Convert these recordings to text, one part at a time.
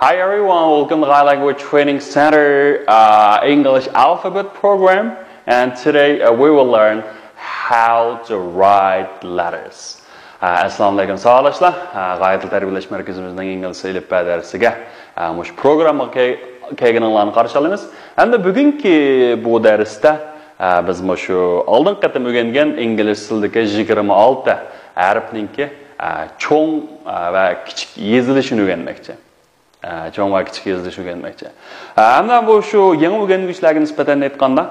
Hi everyone, welcome to High Language Training Center English Alphabet Program, and today we will learn how to write letters. Assalamu alaikum sağolashlar. G'ayat tarbiyalash markazimizning ingliz alifbo darsiga mush programmaga kelganlarni qarshi olamiz. Hamda bugungi bu darsda biz shu oldin qatam o'rgangan ingliz tilidagi 26 harfninki cho'ng va kichik yezilishini o'rganmoqchi. Cho'ng va kichik yezilishini o'rganmoqchi. Hamda bu shu yangi o'rganuvchilarga nisbatan aytganda,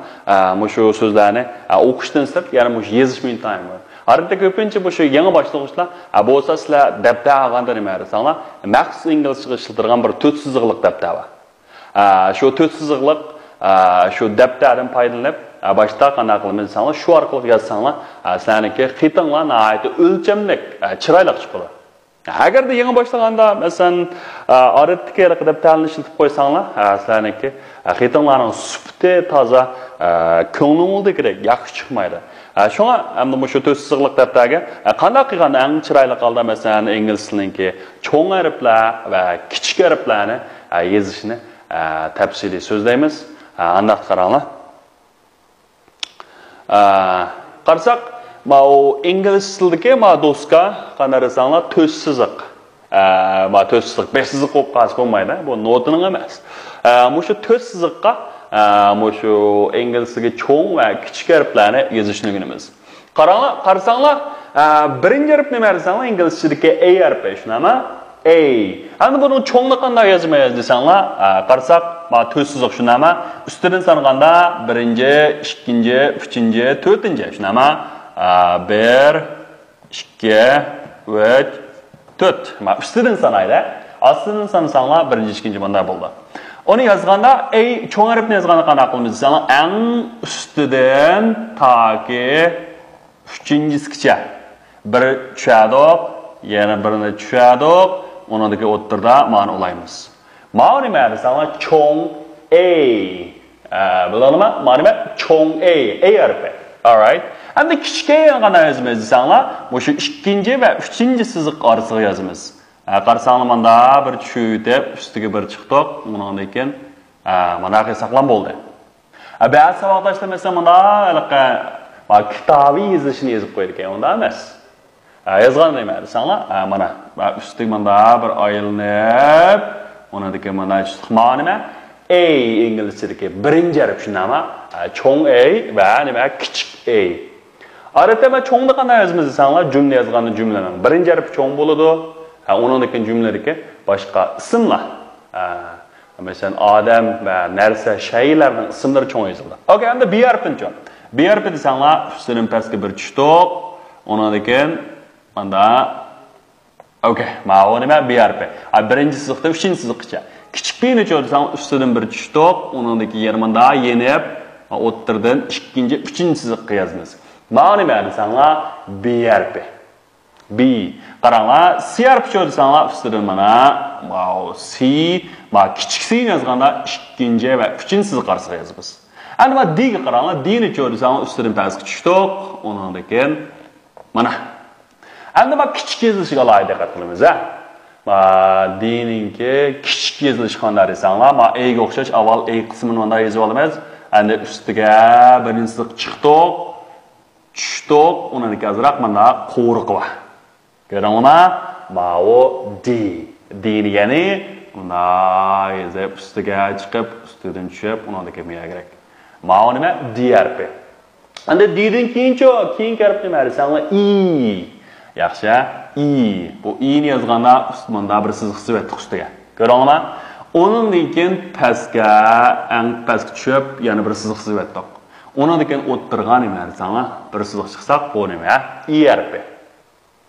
shu so'zlarni o'qishdan sirт, ya'ni yezish imtihoni. Arada ko'pincha bu shu yangi boshlang'ichlar, bo'lsa sizlar daftar olganda nima desanglar, maxsus inglizcha ishlatilgan bir 4 siziqlik daftar bor. Shu 4 siziqlik shu daftardan foydalanib, boshda qanday qilamiz desanglar, shu orqali yozsanglar, sizlarniki xitinglar nihoyat o'lchamlik, chiroyli chiqadi. Agarda yangi boshlaganda, masalan, odatdagi daftarni ishlatib qo'ysanglar, sizlarniki xitinglarning sifati toza, ko'nglingizdagidek yaxshi chiqmaydi. Shunga hamda shu 4 siziqlik daftarga qanday qilganda eng chiroyli holda masalan ingliz tilininki cho'ng harflar va kichik harflarni yozishni tafsiliy so'zlaymiz. Aniq qaranglar. Qarasak, ingliz tilidagi do'stga qanday desanglar 4 siziq. 4 siziq, 5 siziq bo'lib qolsa bo'lmaydi. Bu notaning emas. Shu 4 siziqqa shu inglizchaga cho'ng va kichik harflarni yozishni o'rganamiz. Qarasanglar, birinchi harf nima desanglar, inglizchadagi A harfi, shunami? A. Endi buni cho'ngni qanday yozmaymiz desanglar, qarasak, 4 siziq shunami? Ustidan sanaganda 1-chi, 2-chi, 3-chi, 4-chi, shunami? 1, 2, 3, 4. Ustidan sanaydi. Ostidan sanasanglar 1-chi, 2-chi bunday bo'ldi. Onu yazganda A cho'ng harfni yazganda qanday qilamiz desanglar, eng ustidan toki 3-chisigacha bir tushadiq, yana birini tushadiq, unidagi o'ttirda ma'no olaymiz. Ma'no nima desanglar, cho'ng A. Biladimi? Ma'no nima? Cho'ng A harfi. All right. Endi kichik A qanday yozamiz desanglar, shu 2-chi va 3-chi siziq orasiga yozamiz. Qarasanglar manda bir tushib, ustiga bir chiqdiq, undan keyin mana saqlan bo'ldi. Ba'zi saboqdashlar masalan manda kitobiy yozishni yozib qo'yar ekan, unda emas. Yozgan nima desanglar, mana ustiga manda bir aylanib, undan keyin mana chiqma nima? A inglizchadagi birinchi harf shunami? Cho'ng A va nima? Kichik A. Odatda cho'ngni qanday yozamiz desanglar, jumla yozganda jumlaning birinchi harfi cho'ng bo'ladi. Onun için cümledeki başka isimler. Mesela adam ve narsa, şeylerden isimleri çoğun yazıldı. Okey, hem de bir harfin çoğun. Bir harfi desenler, üstünün peski bir çıktık. Onun için, banda, okey, mağunime bir harfi. Birinci sızıkta, üçüncü sızıkça. Küçük birini çoğun desenler, üstünün bir çıktık. Onun için yarımında yenip, otturdun, ikinci, üçüncü sızıkta yazımız. Mağunime desenler, bir harfi. B. Qaranglar, C harfi desanglar, ustidan mana C, kichik C yozganda 2-chi va 3-chi siziq orasiga yozamiz. Endi D ga qaranglar, D ni desanglar, ustidan pastga tushdik, undan keyin mana. Endi kichik yozilishiga alohida diqqat qilamiz, D ninki kichik yozilishi qanday desanglar, A ga o'xshash avval A qismini bunday yozib olamiz. Endi ustiga birinchi siziq chiqdik, tushdik, undan keyin azroq mana qo'riq bor. Görüngmi? Mao D. D yani bunda yazıp üstüge çıkıp, üstüden düşüp, ona da kemeye gerek. Mao nima? D harfi. Endi D'den keyingi harf nima desanglar? I. Yaxshi, I. Bu I ni yozganda ustida bir siziq sifatli ustiga. Görüngmi? Ondan keyin pastga, eng pastga tushib, yana bir siziq sifatli. Ondan keyin o'ttirgan nima desanglar? Bir siziq chiqsaq, bu nima? I harfi.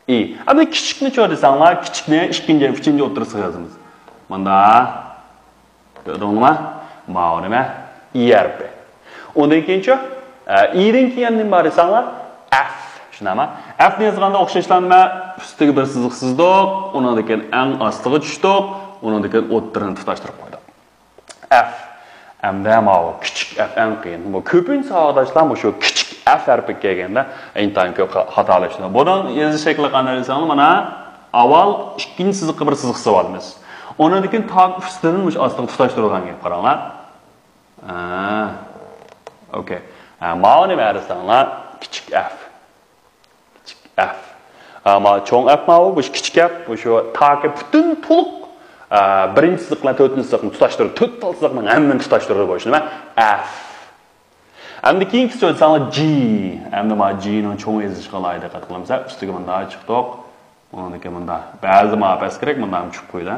İyi. Ama kichikni cho'y desanglar, kichikni 2-chi, 3-chi o'ttirisiga yozamiz. Mana ko'rdingmi? Mana nima? I harfi. Undan keyinchi i'dan keyin nima desanglar? F. Shunami? F ni yozganda o'xshashlanma, ustiga bir siziq sizdik, undan keyin eng ostiga tushdik, undan keyin o'ttirini tutashtirib qo'ydik. F. Hamda mana kichik F eng qiyin. Bu ko'pincha savollar shu kichik F harfi kelganda intayin ko'p xatolar. Bundan yozish shakli qanday desanglar, mana avval 2-chi siziqqa bir siziq solamiz. Ondan keyin tag üstünün mush ostiga tutashtirilgan gap qaranglar. Okay. Mana nima dersanglar? Kichik f. Kichik f. Ama cho'ng f ma bu kichik f, bu shu tagga butun to'liq birinchi siziq bilan to'rtinchi siziqni tutashtirib, to'rtta siziqning hammani tutashtirib bo'lishi nima? F. Endi keyingi so'zsanglar G. Endi ma G ning cho'ng yozishga loyiq diqqat qilamsa, ustiga bunday chiqdiq. Undan keyin bunday. Ba'zi ma pas kerak, bunday chiqib qo'ydi.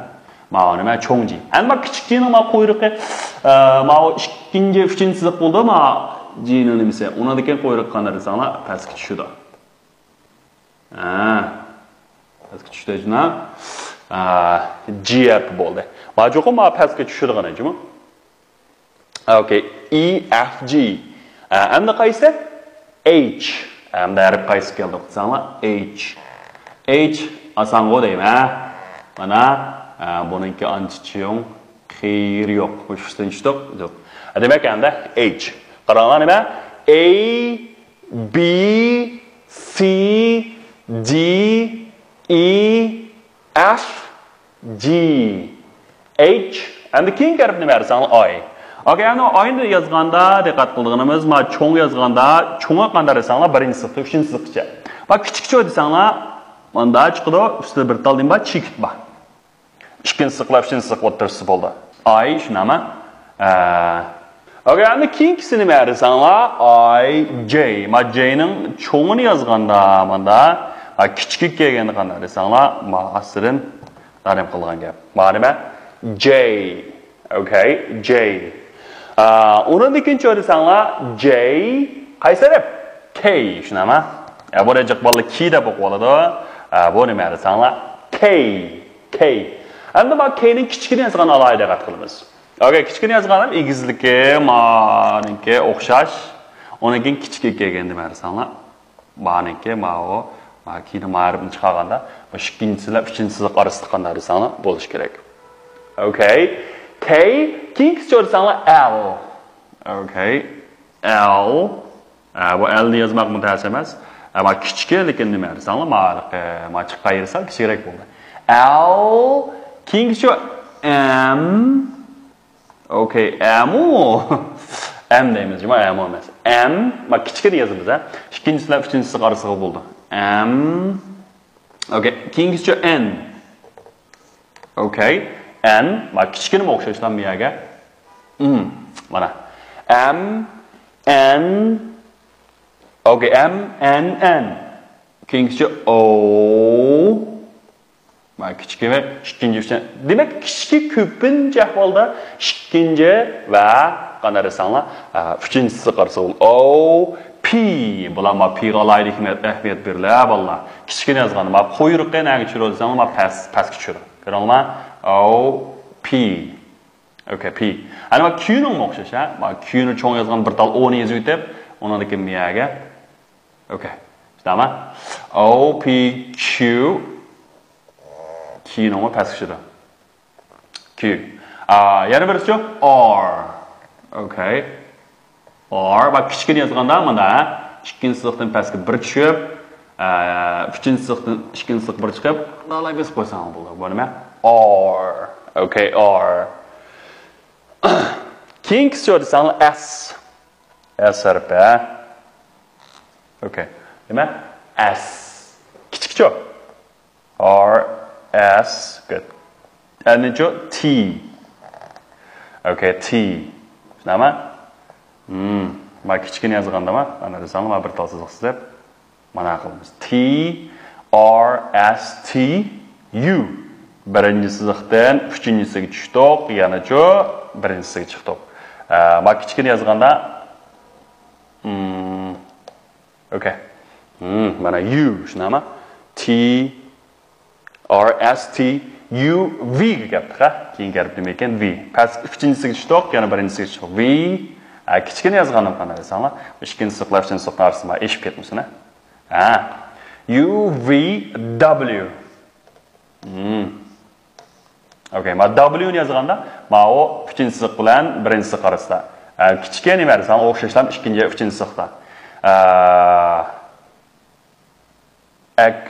Mana nima cho'ng G. Endi ma kichik G ning ma quyruqi ma ikkinchi, uchinchi siziq bo'ldi, ma G ning nimasi? Undan keyin quyruq qanday desanglar, pastga tushdi. Pastga tushdi jina. G harfi bo'ldi. Ma jo'qim ma pastga tushirgan ejimi? Okay, E F G. Endi qaysi? H. Endi harf qaysi keldi desanglar? H. H osongo deyman. Mana buningki ancha-cho'ng xeyri yo'q. Qo'shishdan chiqdik. Yo'q. Demak endi H. Qaranglar nima? A B C D E F G H endi keyingi harf nima desanglar? I. Okay, endi I'ni yozganda diqqat qilganimiz, ma cho'ng yozganda cho'ngga qanday desanglar, birinchi sifatda, uchinchi sifatgacha. Va kichikcha desanglar, manda chiqdi, ustida bir tal nima chekit bor. Ikkinchi sifatlar, uchinchi sifatlar o'rtasida bo'ldi. I shunami? Okay, endi keyingisi nima desanglar? I J. Ma J ning cho'ngini yozganda manda kichik kelganda qanday desanglar, ma asrin darim qilgan gap. Ma nima? J. Okay, J. Undan ikkinchi desanglar J qaysi harf? K shunami? Bu rejaq bola K deb o'qiladi. Bu nima desanglar? K. K. Endi ma K ning kichigini yozgan alohida diqqat qilamiz. Okay, kichigini yozganim egizligi, meniki o'xshash. Undan keyin kichik kelgan nima desanglar? Meniki ma'o keyin ma'rifni chiqarganda bu ikkinchisilar, uchinchisilar orasida qanday desanglar bo'lish kerak. Okay. K, keyingisi desanglar L. Okay. L. Bu L ni yozmak muntazam emas. Ama kichik lekin nima desanglar, ma chiqayirsa kichikroq bo'ldi. L, keyingisi M. Okay, M o. M deymiz, M emas. M, ma kichikni yozamiz, ha. Ikkinchisilar, uchinchisi orasida bo'ldi. M. Okay, keyingisi N. Okay. N, ma kichikni o'xshashdan bu yerga. Mana. M, N. Okay, M, N, N. Keyingisi O. Ma kichik va ikkinchi. Demak, kichik ko'pincha ahvolda ikkinchi va qanday desanglar, uchinchisi qarsa O, P. Bular ma P ga loyiq ahamiyat beriladi, bolalar. Kichikni yozganda ma quyruqqa nega tushirib desanglar, ma pastga tushiradi. Ko'ringlar? O, P. Okay, P. Ana ma Q ning o'xshash, ha? Ma Q ni cho'ng yozgan bir tal O ni yozib o'tib, undan keyin miyaga. Okay. Tamam. O, P, Q. Q ning pastga tushiradi. Q. Yana birisi R. Okay. R. Va kichikni yozganda mana ikkinchi sifatdan pastga bir tushib, uchinchi sifatdan ikkinchi sifatga bir chiqib, nolay besib qo'ysam bo'ladi. Bu nima? R. Okay, R. Keyingisi desanglar S. S harfi. Okay. Nima? S. Kichikcha. R, S. Good. And T. Okay, T. Nima? Ma kichikni yozgandami? Ana desanglar bir tal siziq deb mana qilamiz. T, R, S, T, U. Birinchi siziqdan uchinchisiga tushdik, yana birinchisiga chiqdik. Ma kichikni yozganda okay. Mana U shunami? T R S T U V ga gapdi, ha? Keyingi harf nima ekan? V. Past uchinchisiga tushdik, yana birinchisiga chiqdik. V. Kichikni yozganim qanday desanglar? Ikkinchi siziqlar, uchinchi siziqlar orasida eshib ketmisin, ha? U V W. Okay, ma W ni yozganda, ma o uchinchi siziq bilan birinchi siziq orasida. Kichikka nima desam, o'xshashlar ikkinchi, uchinchi siziqda. X.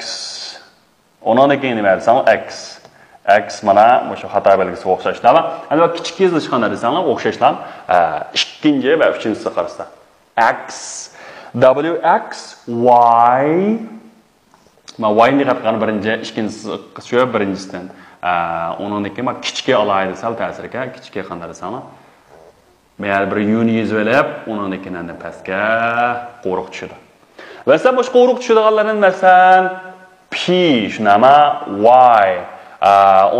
Undan keyin nima desam, X. X mana o'sha xato belgisiga o'xshashlar. Ana kichik yozilish qanday desanglar, o'xshashlar. Ikkinchi va uchinchisi qarasa. X W X Y ma Y ni qatqani birinchi, ikkinchisi shu birinchisidan. Uningdagi ma kichikka alaydi sal ta'sirga, kichikka qanday desanglar. Meğer bir yuni yüzvelep, onundakinden de pastga qo'ruq tushadi. Va sen boshqa qo'ruq tushadiganlarning masalan P, shunama Y,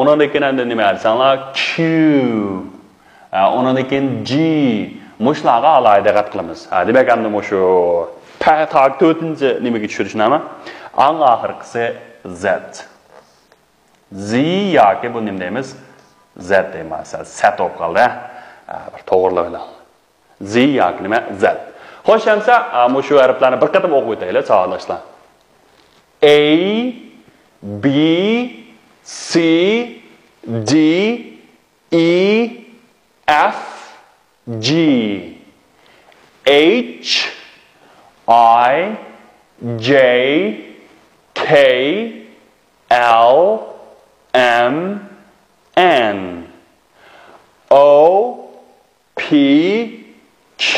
onundakinden de nima desanglar Q, onundakin G, mushlarga alayda qat qilamiz. Demak, endi mushu tag 4-chi nimaga tushirish nima? Eng oxirgisi Z. Z yoki bu nima deymiz? Z deymiz. Z bo'lib qoldi. Bir to'g'rilab Z yoki nima? Z. Xo'sh, hamsa, shu harflarni bir qatam o'qib o'taylik, savollashlar. A, B, C, D, E, F, G, H, I, J, K, L, M, N, O, P, Q,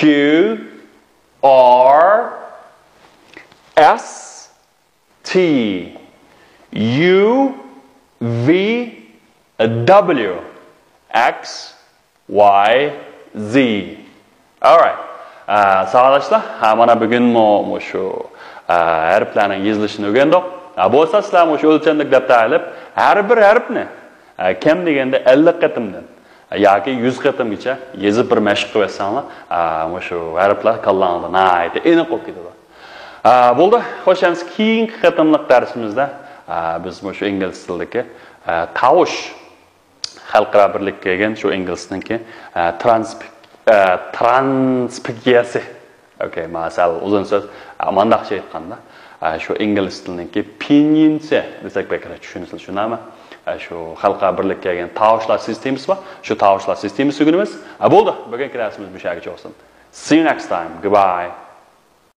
R, S, T, U, V, W, X, Y, Z. Alright. Sağlaşlar. Mana bugün şu harflarning yozilishini o'rgandik. Bo'lsa sizlar shu o'lchamlik daftar olib, har bir harfni kam deganda 50 qatimdan yoki 100 qatimgacha yozib bir mashq qilsanglar, shu harflar kallangizda nayda aniq bo'lib ketadi. Bo'ldi. Xo'sh, endi keyingi qatimliq darsimizda biz shu ingliz tilidagi tovush xalqaro birlikka kelgan shu ingliz tilining transpikiyasi. Okay, masal uzun so'z mandaqcha aytganda shu ingliz tilining pinyinsi desak bekor tushunasiz, shunami? Shu xalqaro birlikka kelgan tovushlar sistemasi bor. Shu tovushlar sistemasi o'rganamiz. Bo'ldi. Bugungi darsimiz bu yergacha bo'lsin. See you next time. Goodbye.